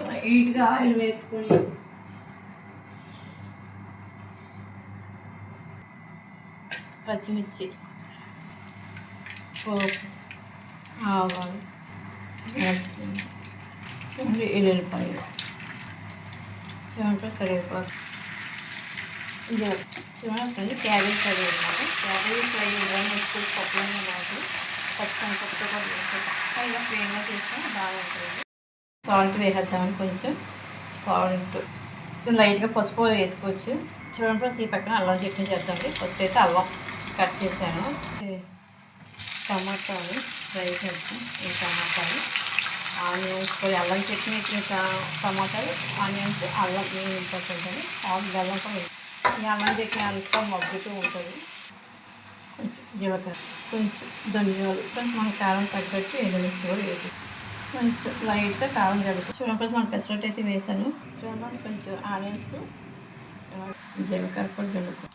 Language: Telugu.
లైట్గా ఆయిల్ వేసుకొని పచ్చిమిర్చి, పోపు, ఆవాలు, ఎల్లుల్లిపాయలు, కరివేపాకు, చూడండి క్యాబేజ్ ఫ్రై అన్నమాట. క్యాబేజ్ ఫ్రై ఇవన్నీ ఎక్కువ పప్పులన్నీ బాగు పచ్చిగా ఇలా ఫ్లేమ్లో చేస్తే బాగుంటుంది. సాల్ట్ వేసేద్దామని కొంచెం సాల్ట్, లైట్గా పసుపు వేసుకోవచ్చు. చూడండి ఫ్రెండ్స్, ఈ పక్కన అల్లం చట్నీ చేద్దామండి. ఫస్ట్ అయితే అల్లం కట్ చేశాను. టమాటాలు ఫ్రై చేద్దాం. ఈ టమాటాలు, ఆనియన్స్, అల్లం చట్నీ, టమాటాలు, ఆనియన్స్, అల్లం వేయించుకుంటుంది. బెల్లం కూడా ఈ అల్లం చట్నీ అంతా మగ్గుతూ ఉంటుంది. కొంచెం జీలకర్ర, కొంచెం ధనియాలు, కొంచెం మన కారం తగ్గట్టు ఎండుమిర్చి కూడా వేసి కొంచెం లైట్గా కారం జరుగుతుంది. చూడండి మన పెసరట్టు అయితే వేసాను. చూడండి కొంచెం ఆనియన్స్, జీలకర్ర కూడా జరుగుతుంది.